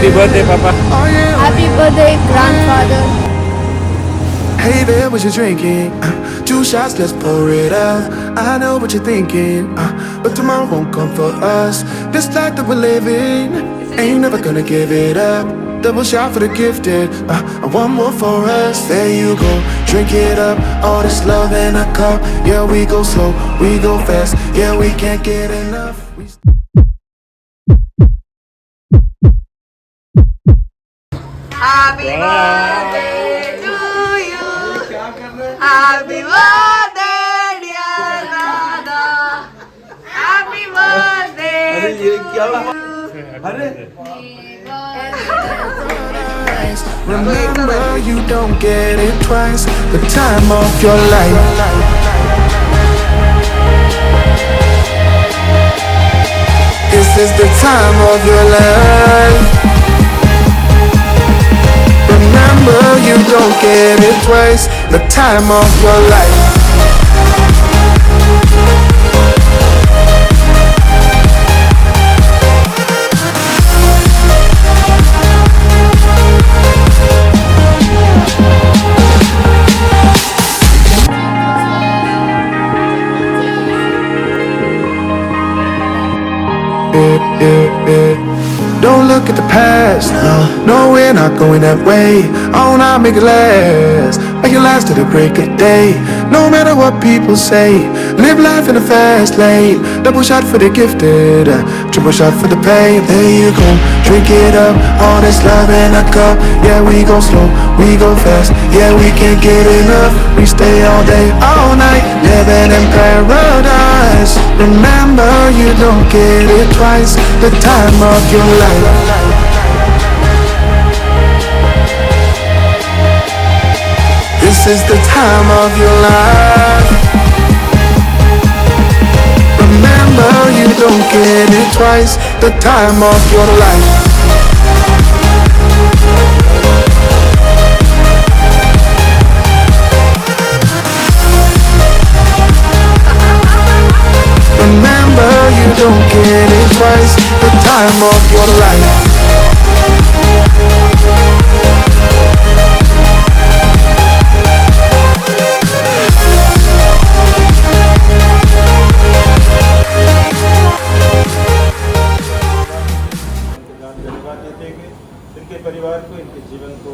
Happy birthday, Papa. Happy birthday, grandfather. Hey there, what you drinking? 2 shots, let's pour it out. I know what you're thinking, but tomorrow won't come for us. This life that we're living, ain't never gonna give it up. Double shot for the gifted, and one more for us. There you go, drink it up. All this love in a cup. Yeah, we go slow, we go fast. Yeah, we can't get enough. Happy birthday to you. Happy birthday, dear Radha. Happy birthday to you. Remember, you don't get it twice. The time of your life. This is the time of your life. Remember, you don't get it twice. The time of your life. Don't look at the past, no, we're not going that way. Oh, now make it last, make it last to the break of day. No matter what people say, live life in a fast lane. Double shot for the gifted, triple shot for the pain. There you go, drink it up, all this love in a cup. Yeah, we go slow, we go fast. Yeah, we can't get enough. We stay all day, all night, living in paradise. Remember, you don't get it twice. The time of your life. This is the time of your life. Remember, you don't get it twice. The time of your life. Remember, you don't get it twice. The time of your life. धन्यवाद देते हैं इनके परिवार को, इनके जीवन को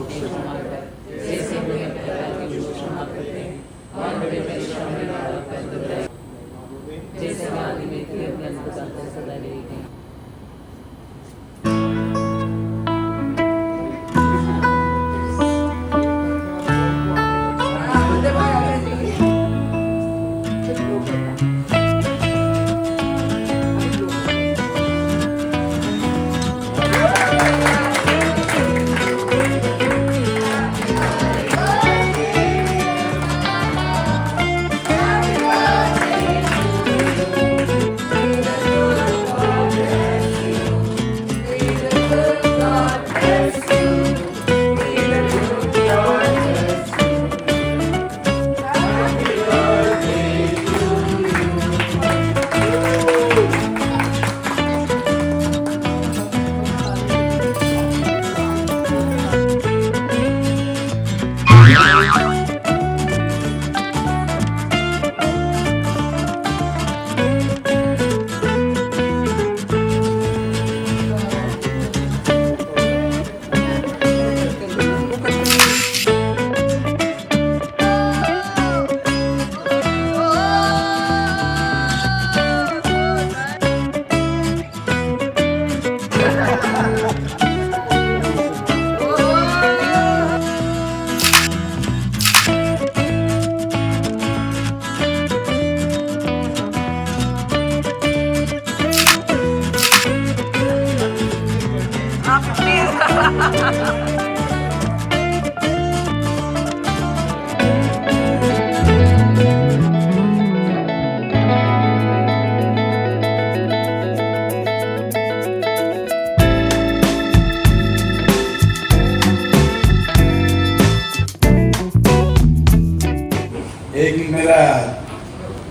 एक मेरा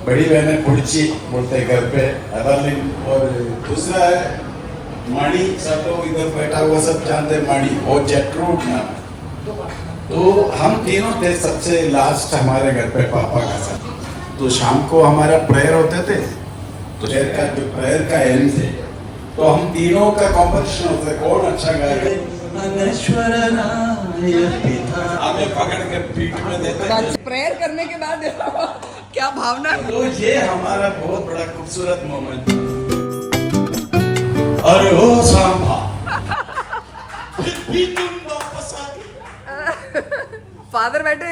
बड़ी बहन है पुड़ची बोलते हैं घर पे अदरलिंग, और दूसरा है माणी सब लोग इधर बैठा हुआ सब जानते हैं माणी और जेटरूट नाम है। तो हम तीनों थे सबसे लास्ट हमारे घर पे पापा का साथ। तो शाम को हमारा प्रेयर होते थे, तो प्रेयर का एंड थे, तो हम तीनों का कॉम्पिटिशन होता है कौन अच्छा गाएगा। हमें पकड़ के पीठ में देते थे। प्रेयर करने के बाद क्या भावना। तो ये हमारा बहुत बड़ा खूबसूरत मोमेंट। अरे ओ सांबा, फिर भी तुम वापस आ गए। फादर बैठे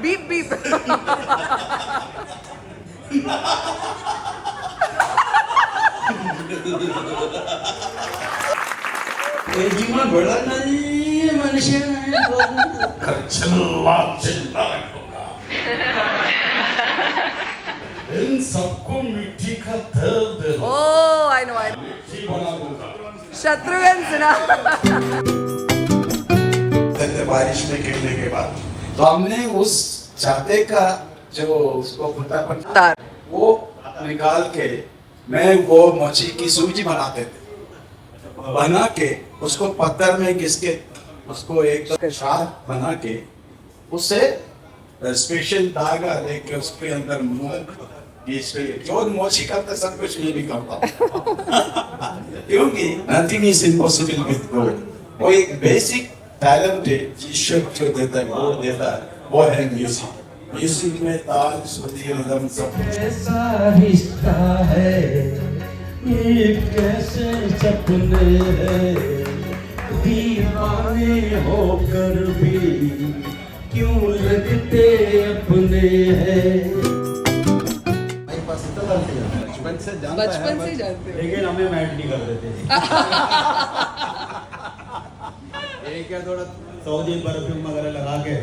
बीप बीप। जीवन बड़ा नहीं मनुष्य चिल्ला चिल्ला इन सबको मिट्टी का दर्द ओ आई नो बना दूंगा। शत्रुघ्न सिन्हा। बारिश में खेलने के बाद तो हमने उस छाते का जो उसको तार वो निकाल के मैं वो मोची की सूजी बनाते थे, बना के उसको पत्थर में घिस के उसको एक शार्प बना के उससे स्पेशल धागा लेके उसके अंदर मूंग जो मोची करता सब कुछ ये भी करता क्योंकि nothing is impossible with God. वो एक बेसिक टैलेंट है ईश्वर जो देता है वो देता है, वो है म्यूजिक। म्यूजिक में ताल श्रुति रिदम सब ऐसा रिश्ता है, ये कैसे सपने हैं, दीवाने होकर भी क्यों लगते अपने हैं। बचपन से जानते हैं। लेकिन हमें मैच नहीं कर रहे थे। एक क्या थोड़ा सऊदी परफ्यूम वगैरह लगा के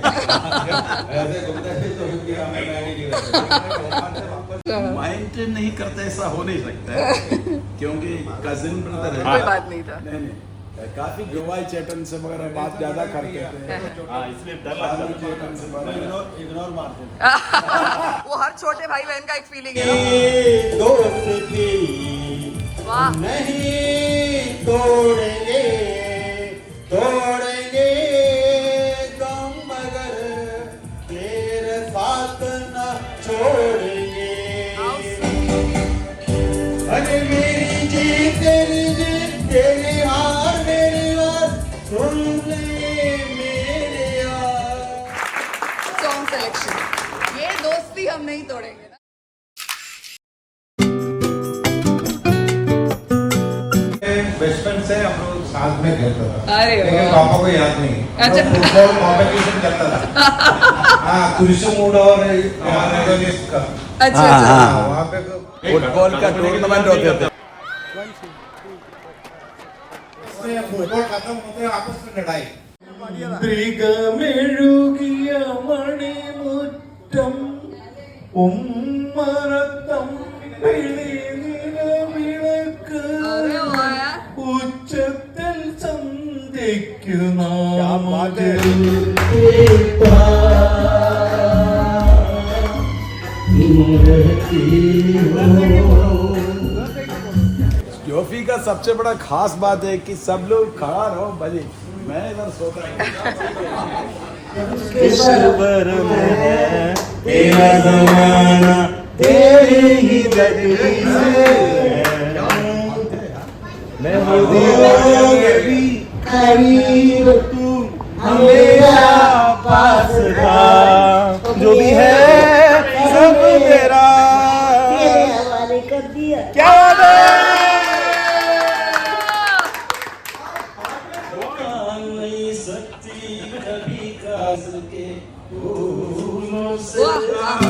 ऐसे घूमते थे तो हमें मैच ही नहीं करते। माइंड नहीं करते ऐसा हो नहीं सकता है क्योंकि कजिन ब्रदर है। कोई बात नहीं था। नहीं काफी गवाई चैटन से वगैरह बात ज्यादा करते थे। हाँ इसलिए डर लगता है। इग्नोर मारते वो हर छोटे भाई बहन का एक फीलिंग है ना। ये दोस्ती वाह नहीं तोड़ेंगे, तोड़ेंगे तुम मगर तेरे साथ न छोड़ेंगे। अरे मेरी जीत तेरी जीत, तेरी हार मेरी हार, सुन ले मेरे यार। सॉन्ग सिलेक्शन, ये दोस्ती हम नहीं तोड़ेंगे ना। बचपन से हम लोग साथ में खेलता था। अरे लेकिन वाह। पापा को याद नहीं। अच्छा। फुटबॉल कॉम्पिटिशन करता था। हाँ कुरिशुमूड और रेगोलिस्ट का। अच्छा अच्छा। हाँ वहाँ पे फुटबॉल का टूर्नामेंट होते थे। फुटबॉल खत्म होते आपस में लड़ाई। മൃഗമെഴുകിയ മണിമുറ്റം ഉമ്മറത്തം വിളക്ക് अरे वाह यार। ഉച്ചത്തിൽ സന്ധ്യയ്ക്കു നാമത്തിൽ जोफी का सबसे बड़ा खास बात है कि सब लोग खड़ा रहो भले मैं इधर सोता ईश्वर में है तेरा जमाना, तेरे ही दर्दी से मैं भी करीब तू मेरा पास था, जो भी है सब तेरा। क्या नहीं सकती कभी कास के फूलों से। वाह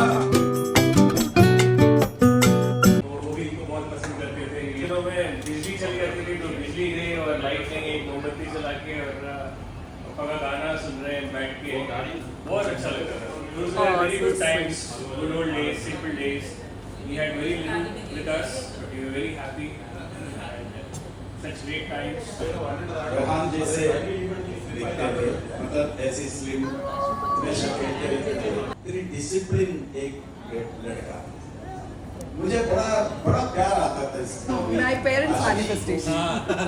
वो भी इनको बहुत पसंद करते थे। दिनों में बिजली चली जाती थी तो बिजली नहीं और लाइट नहीं, एक मोमबत्ती जला के और पापा का गाना सुन रहे हैं बैठ के, बहुत अच्छा लगता था। Those were very good times, good old days, simple days. We had very little with us, but we were very happy. Such great times. Rohan जैसे दिखते थे, मतलब ऐसी स्लिम हमेशा कहते रहते थे। वेरी डिसिप्लिन एक लड़का, मुझे बड़ा बड़ा प्यार आता था इससे। My parents manifestation.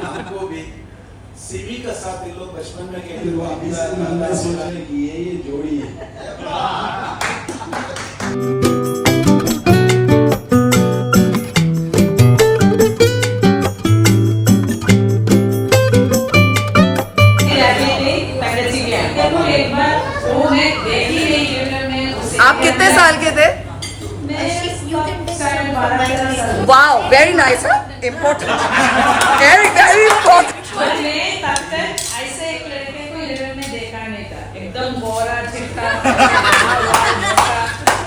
हमको भी सिमी का साथ इन लोग बचपन में खेलते फिर वो हुए अभी से मैं सोच रहे कि ये जोड़ी है आप कितने साल के थे? Wow, very nice, huh? Important. Very, very important. मैंने तब तक ऐसे एक लड़के को 11 में देखा नहीं था, एकदम गोरा चिट्टा,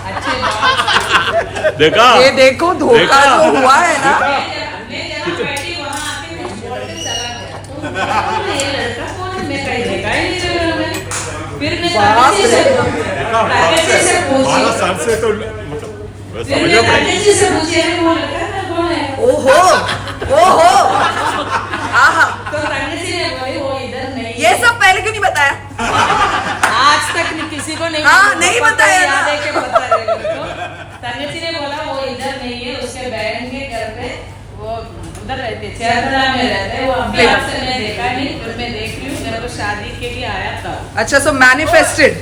अच्छे बाल। देखा ये देखो धोखा जो हुआ है ना। मैं जहाँ बैठी वहाँ आके कुछ बोल के चला गया। तो ये लड़का कौन है? मैं कहीं देखा ही नहीं 11 में। फिर मैं ताकत से पूछी। से तो फिर मैं ताकत से पूछी है वो लड़का कौन है? ओहो, ओहो, आहा। तो ताकत ने बोली वो इधर नहीं। ये सब पहले क्यों नहीं बताया? आज तक किसी को नहीं। हाँ, नहीं बताया ना। याद है कि बता रहे हो तो ताकत ने बोला वो इधर नहीं है, उसके बहन के घर पे वो उधर रहते, चेहरा में रहते। वो अभी आपसे मैं देखा नहीं, फिर मैं देख रही हूँ, मेरे को शादी के लिए आया था। अच्छा, so manifested.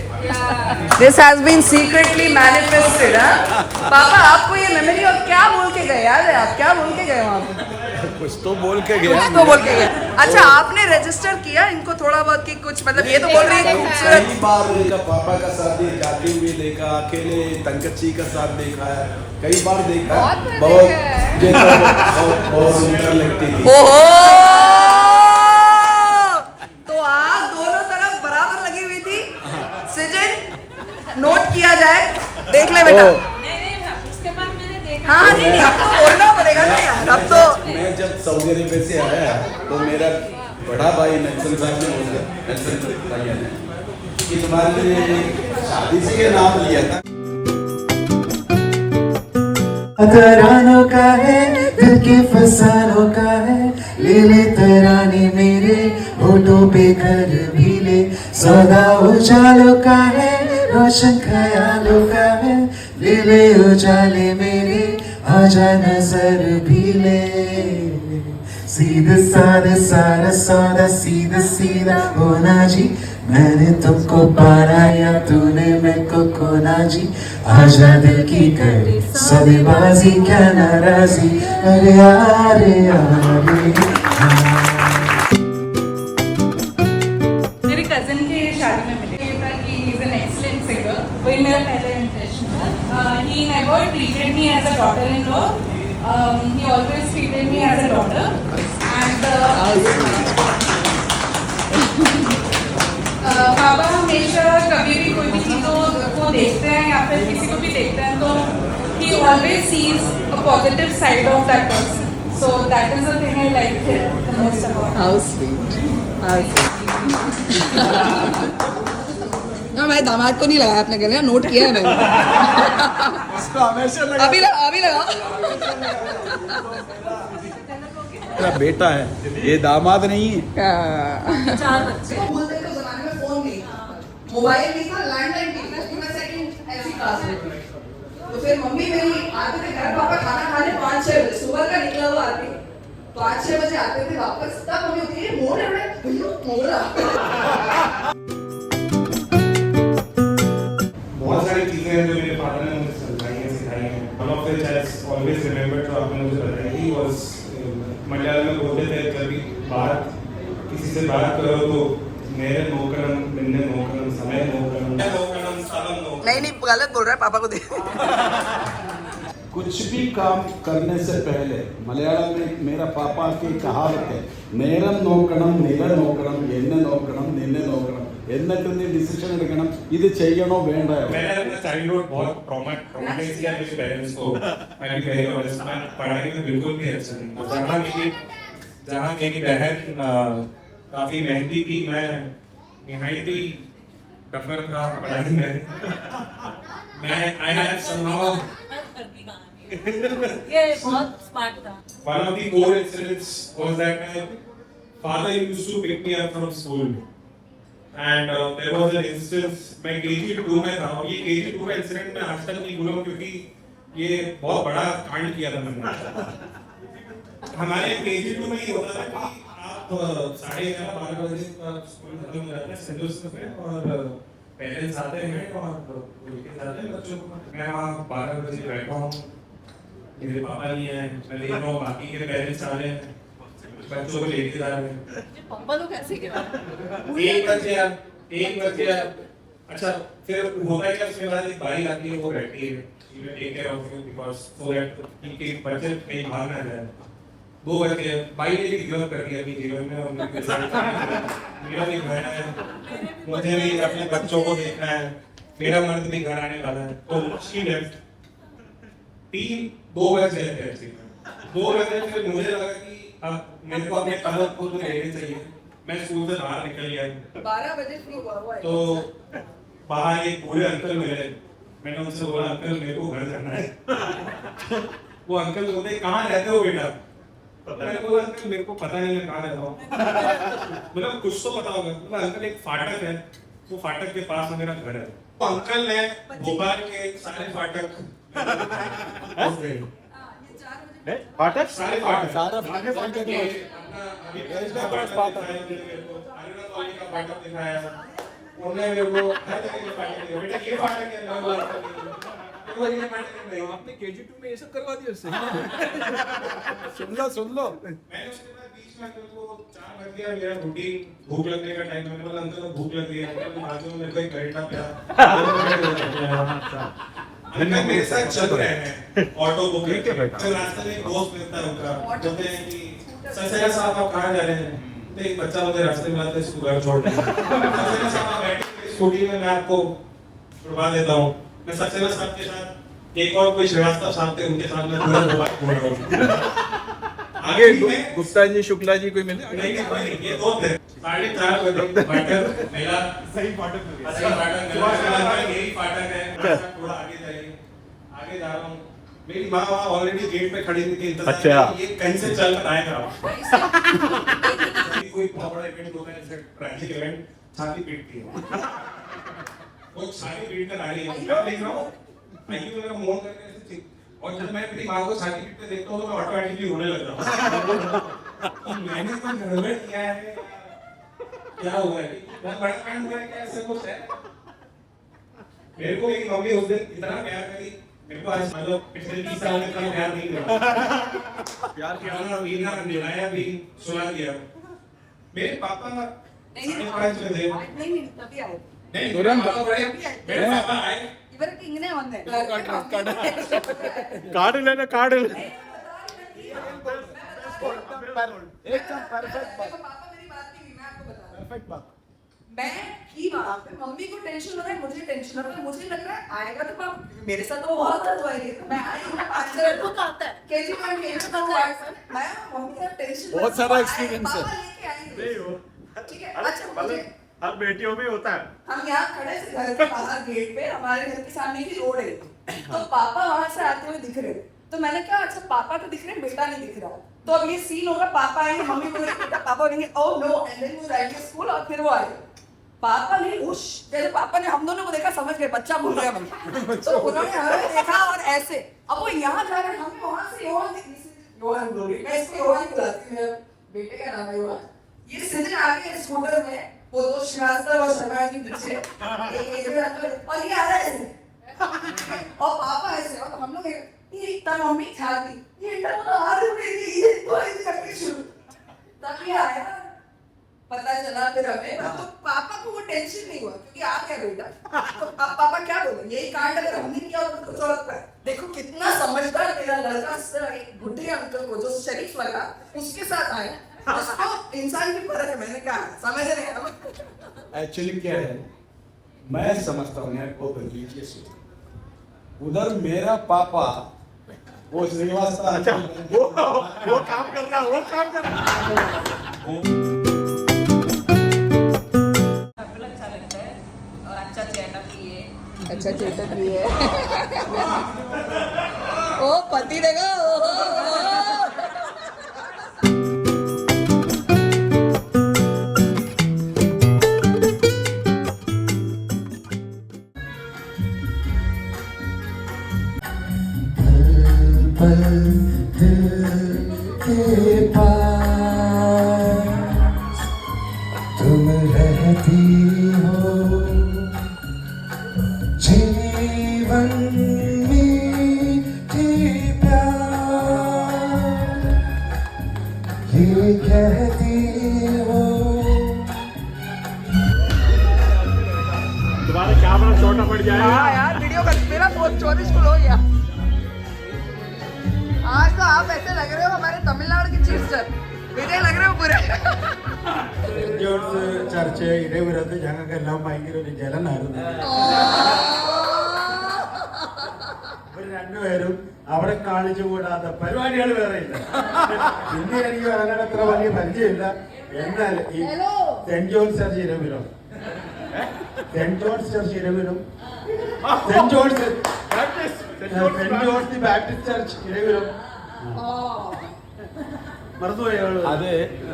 This has been secretly manifested, हाँ? पापा आपको ये मेमोरी और क्या बोल के गए? याद है आप क्या बोल के गए वहाँ पे? कुछ तो बोल के गया कुछ तो बोल के गए। अच्छा, आपने रजिस्टर किया इनको थोड़ा बहुत कि कुछ मतलब ये तो बोल रही है खूबसूरत। कई बार उनका पापा का साथ जाते हुए देखा, अकेले तंकच्ची का साथ देखा है, कई बार देखा। बहुत सुंदर लगती थी। ओहो, तो आप दोनों तरफ बराबर लगी हुई थी। सृजन नोट किया जाए, देख ले बेटा। उसके बाद मैंने देखा। हाँ नहीं नहीं, अब तो बोलना पड़ेगा ना यार, अब तो। मैं जब सऊदी अरेबिया से आया तो मेरा बड़ा भाई नक्सल साहब ने बोला, नक्सल भैया ने कि तुम्हारे लिए शादी से नाम लिया था। तरानों का है दिल के फसानों का है, ले ले तराने मेरे होठों पे घर भी ले। सौदा उजालों का है रोशन ख्यालों का है, ले ले उजाले मेरे आजा नजर भी ले। सीधा साधा सारा सौदा सीधा सीधा होना जी, मैंने तुमको पाना या तूने मेरे को खोना जी। आजा दिल की करे सौदेबाजी क्या नाराजी, अरे यारे यारे। मेरी कजिन की शादी में मिले, ये था कि he is an excellent singer. वही मेरा पहला इंप्रेशन था। He never treated me as a daughter in law, he always treated me as a daughter. And बाबा हमेशा कभी भी कोई भी चीज़ों को देखते हैं या फिर किसी को भी देखते हैं तो he always sees a positive side of that person. So that is the thing I like the most about him. How sweet, how sweet. ना मैं दामाद को नहीं लगाया अपने गले, नोट किया है मैंने। अभी लगा, अभी लगा। मेरा बेटा है, ये दामाद नहीं है। बोलते थे जमाने में फोन नहीं था, मोबाइल नहीं था, लैंडलाइन नहीं था, तो मैं सेकंड ऐसी क्लास में थी। तो फिर मम्मी मेरी आते थे घर, पापा खाना खाने 5-6 बजे सुबह का निकला हुआ आती, 5-6 बजे आते थे वापस। तब मम्मी होती है मोड़ है मोड़ा। बहुत सारी चीजें हैं जो मेरे फादर ने मुझे समझाई हैं, सिखाई हैं। One of which I always remember, जो आपने मुझे बताई, he was मलयालम में बोलते थे कभी बात किसी से बात करो तो मेरे नौकरम, निन्ने नौकरम, समय नौकरम, नौकरम, स्थलम नौकरम। नहीं गलत बोल रहा है, पापा को दे। कुछ भी काम करने से पहले मलयालम में मेरा पापा की कहावत है, നേരം നോക്കണം നില നോക്കണം എന്നെ നോക്കണം നിന്നെ നോക്കണം എന്നിട്ട് നീ ഡിസിഷൻ എടുക്കണം ഇത് ചെയ്യണോ വേണ്ടയോ. मैंने अपना चाइल्डहुड बहुत ट्रॉमेटाइज किया मेरे पेरेंट्स को। मैं वेरी ऑनेस्ट, मैं पढ़ाई में बिल्कुल भी अच्छा नहीं। जहाँ मेरी बहन काफी मेहनती थी, मैं निहायत ही टफर था पढ़ाई में। मैं आई हैव समहाउ ये बहुत स्मार्ट था। one of the core incidents was that my father used to pick me up from school, and there was an instance मैं KG 2 में था, और ये KG 2 का इंसिडेंट मैं आज तक नहीं भूलूंगा क्योंकि ये बहुत बड़ा कांड किया था मैंने। हमारे KG2 में ये होता था कि आप 11:30-12 बजे स्कूल खत्म हो जाता है सिंधुस्थ में, और पेरेंट्स आते हैं और लेके जाते हैं बच्चों को। मैं वहाँ 12 बजे बैठा हूँ, मेरे पापा नहीं है, मैं देख रहा हूँ बाकी के पेरेंट्स आ रहे हैं, बच्चों को लेके जा रहे हैं। पापा लोग कैसे गया 1 बज गया। अच्छा, फिर होता है क्या, उसके बाद एक बारी आती है, वो बैठती है, take care of you because so that कि बच्चे कहीं भाग ना जाए। 2 बज गए, बाई ने भी गिव अप कर दिया कि जीवन में और मेरा भी घर है, मुझे भी अपने बच्चों को देखना है, मेरा मर्द भी घर आने वाला है, तो शी लेफ्ट। 2 बज गए थे ऐसे 2 बजे, फिर मुझे लगा कि अब मेरे को अपने कदम को तो लेने चाहिए। मैं स्कूल से बाहर निकल गया, 12 बजे फ्री हुआ है तो बाहर एक बूढ़े अंकल मिले। मैंने उनसे बोला, अंकल मेरे को घर जाना है। वो अंकल बोलते, कहाँ रहते हो बेटा? मैंने बोला, अंकल मेरे को पता नहीं मैं कहाँ रहता हूँ। मतलब कुछ तो पता होगा। बोला, अंकल एक फाटक है, वो फाटक के पास मेरा घर है। तो अंकल ने भोपाल के सारे फाटक फाटक सारे फाटक फाटक दिखाया, उन्होंने मेरे को हर जगह के फाटक दिखाए। बेटा ये फाटक है, मैं बोला आपने KG2 में ये सब करवा दिया उससे। सुन लो मैंने उसके बाद बीच में अंकल को 4 बज गया, मेरा रूटीन भूख लगने का टाइम। मैंने बोला, अंकल भूख लग गई है, अंकल बाजू में मेरे को एक करेटा प्यार। अंकल मेरे साथ चल रहे हैं ऑटो बुक करके, तो रास्ते में एक दोस्त मिलता है उनका, बोलते हैं कि ससैया साहब आप कहाँ जा रहे हैं? तो एक बच्चा मुझे रास्ते में लाता है, इसको घर छोड़ दें। ससैया साहब आप बैठे स्कूटी में, मैं आपको छुड़वा देता हूँ। मैं सक्सेना साहब के साथ, एक और कोई श्रीवास्तव साहब थे, उनके साथ मैं पूरा घूम रहा हूँ। आगे गुप्ता जी, शुक्ला जी कोई मिले? नहीं, ये दो थे। 4:30 बजे फाटक मिला, सही फाटक मिला, यही फाटक है। थोड़ा आगे जाइए, आगे जा रहा हूँ, मेरी माँ वहाँ ऑलरेडी गेट पे खड़ी थी, इंतजार कर रही है, ये कहीं से चल कर आएगा। कोई बहुत बड़ा इवेंट होता है, जैसे ट्रैजिक इवेंट, छाती पीटती है, वो छाती पीट कर आ रही है, मैं देख रहा हूँ, आईयू मेरा मुंह करके ऐसे थी, और जब मैं अपनी माँ को छाती पीटते देखता हूँ तो मैं ऑटोमेटिकली रोने लगता हूँ। मैंने तो गड़बड़ किया है, क्या हुआ है? बहुत बड़ा कांड हुआ है क्या? ऐसा कुछ है? मेरे को मेरी मम्मी उस दिन इतना प्यार करी, मेरे को आज मतलब पिछले 30 साल में इतना प्यार नहीं किया। प्यार किया ना, वीना निभाया भी, सुना दिया। मेरे पापा 5:30 बजे नहीं तभी आए नहीं तुरंत मेरे पापा आए, ಇವರಕ್ಕೆ ಹಿಂಗನೇ ಒಂದೇ कार्ड लेना, कार्ड एकदम परफेक्ट बात। पापा मेरी बात नहीं हुई, मैं आपको बता रहा हूं। परफेक्ट बात। मैं थी वहां पे, मम्मी को टेंशन हो रहा है, मुझे टेंशन हो रहा है, मुझे लग रहा है आएगा तो पापा मेरे साथ तो बहुत हुआ है। मैं आई हूं, 5 मिनट को आता है केजी में मेरे साथ हुआ है। मैं मम्मी का टेंशन बहुत सारा experience है। पापा लेके आएंगे, ठीक है। अच्छा मुझे हर बेटियों में होता है। हम यहाँ खड़े थे घर के बाहर गेट पे, हमारे घर के सामने की रोड है, तो पापा वहां से आते हुए दिख रहे, तो मैंने कहा अच्छा पापा तो दिख रहे हैं, बेटा नहीं दिख रहा। तो अब ये सीन होगा, पापा आएंगे, मम्मी बोलेंगे बेटा, पापा बोलेंगे oh no, and then we write school, और फिर वो आए। पापा ने उश, जैसे पापा ने हम दोनों को देखा, समझ गए बच्चा भूल गया भाई, तो उन्होंने हमें देखा और ऐसे, अब वो यहाँ जा रहे हैं, हम वहां से योहान बोलोगे, मैं इसको योहान बुलाती हूँ, बेटे का नाम है योहान। ये सीधे आगे स्कूटर में वो तो श्रीवास्तव और शर्मा जी पीछे, और ये आ रहा है ऐसे, और पापा ऐसे, और हम लोग ये इतना मम्मी खाती, ये इतना तो आ रही है, ये तो ऐसे करके शुरू, तब ये आया, पता चला फिर हमें, तो पापा को वो टेंशन नहीं हुआ क्योंकि आ गया बेटा। तो पापा क्या बोले, यही कांड अगर हमने किया होता तो कुछ और होता है। देखो कितना समझदार मेरा लड़का, एक बुढ़े अंकल को जो शरीफ लगा उसके साथ आया, उसको इंसान की परख है। मैंने कहा समझ रहे हैं। एक्चुअली क्या है, मैं समझता हूँ यार को उधर मेरा पापा वो श्रीवास्तव, अच्छा वो काम कर रहा, वो काम कर रहा। अच्छा लगता है और अच्छा चेहरा भी है, अच्छा चेतक भी है। ओ पति देगा, तुम रहती हो जीवन में प्यार ये कहती हो। तुम्हारा कैमरा छोटा पड़ जाएगा। हाँ यार वीडियो का मेरा फोन 24 फुल हो गया। आज तो आप ऐसे लग रहे हो हमारे तमिलनाडु की चीफ सर विजय लग रहे हो पूरे। ചർച്ച ഇടവരത്ത് ഞങ്ങൾക്കെല്ലാം ഭയങ്കര ഒരു ജലനായിരുന്നു. ഇവർ രണ്ടുപേരും അവിടെ കാണിച്ചു കൂടാത്ത പരിപാടികൾ വേറെ ഇല്ല. പിന്നെ എനിക്ക് അങ്ങനെ അത്ര വലിയ പരിചയമില്ല. എന്നാൽ ഈ സെന്റ് ജോൺസ് ചർച്ച് ഇരവിലും സെന്റ് ജോൺസ് ചർച്ച് ഇരവിലും saint John's the baptist church ഇരവിലും അത്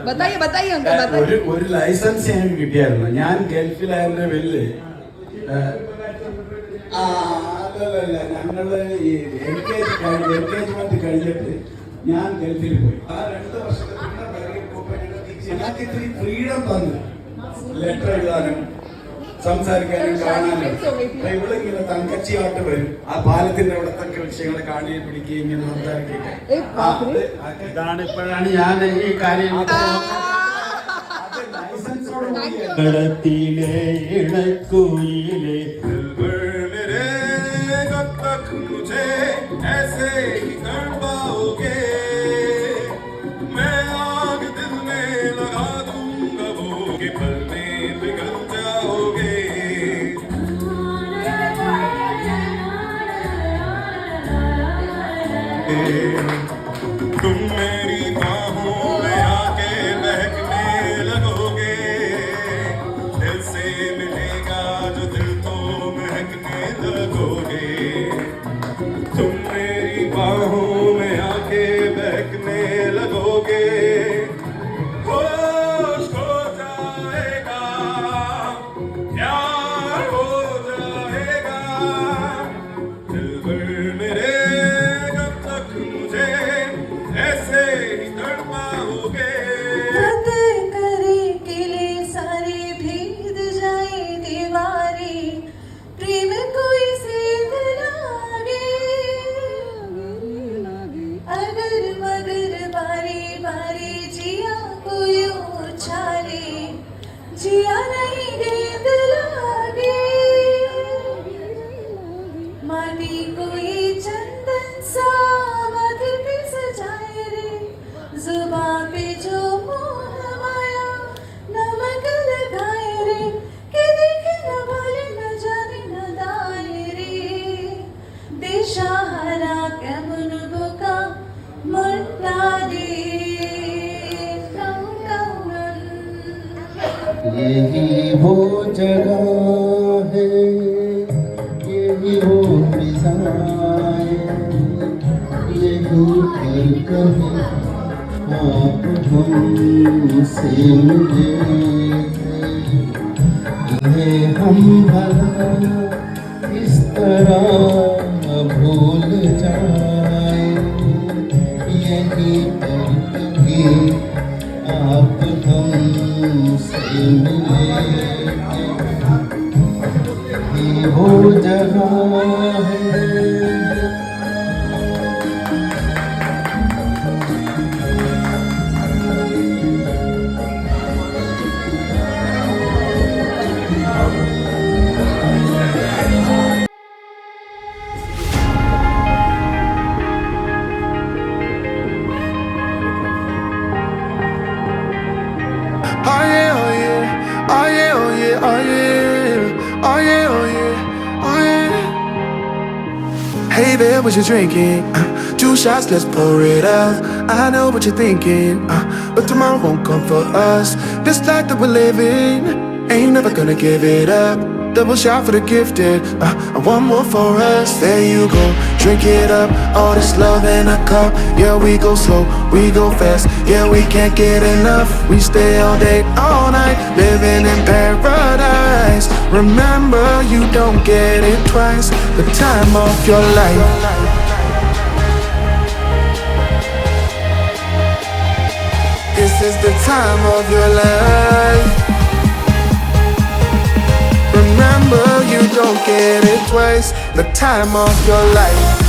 बताइए बताइए अंकल बताइए। ഒരു ലൈസൻസ് ഞങ്ങൾക്ക് കിട്ടിയായിരുന്നു. ഞാൻ ഗൾഫിലായിരുന്ന വലിയ അതല്ല ഞങ്ങള് ഈ എൻഗേജ്മെന്റ് കഴിഞ്ഞിട്ട് ഞാൻ ഗൾഫിൽ പോയി. ആ 2 വർഷത്തിന് ഞങ്ങൾക്ക് ഇത്തിരി ഫ്രീഡം തന്നു. ലെറ്റർ എഴുതാനും സംസാരിക്കാനും കാണാനും. ഇവിടെ ഇങ്ങനെ തങ്കച്ചിയായിട്ട് വരും. ആ പാലത്തിന്റെ അവിടത്തൊക്കെ വിഷയങ്ങൾ കാണുകയും പിടിക്കുകയും ഇങ്ങനെ സംസാരിക്കുകയൊക്കെ. ഇതാണ് ഇപ്പോഴാണ് ഞാൻ ഈ കാര്യം ിലെ ഇണക്കുയിലെ तुम मेरी बाहों में आके महकने लगोगे, दिल से मिलेगा जो दिल तो महकने लगोगे। तुम मेरी बाहों में आके महकने लगोगे, होश हो जाएगा, प्यार हो जाएगा, दिल भर मेरे कब तक मुझे ऐसे ही तड़पाओगे। बंद करे किले सारे भेद जाए दीवारे, प्रेम कोई सेध लागे, अगर मगर बारी बारी जिया कोई उछाले, जिया नहीं गेंद लागे, माटी कोई चंदन सा मध पे सजाए रे, जुबां पे जो मोह माया नमक लगाए रे, कि देखे न भले न जाने न दाए रे, दिशाहारा केमन बोका मंटाले यही वो जगह है, यही वो फिजाएं, यही पर कभी आप हमसे मिले, इन्हें हम भला इस तरह भूल जाए, यही पर कभी आप हमसे मिले, ये वो जगह है। Oh yeah, oh yeah, oh yeah, oh yeah, oh yeah, oh yeah, oh yeah, oh yeah. Hey there, what you drinking? 2 shots, let's pour it out. I know what you're thinking, but tomorrow won't come for us. This life that we're living, ain't never gonna give it up. Double shot for the gifted, and one more for us. There you go, drink it up. All this love in a cup. Yeah, we go slow, we go fast. Yeah, we can't get enough. We stay all day, all night, living in paradise. Remember, you don't get it twice. The time of your life. This is the time of your life. don't get it twice. The time of your life.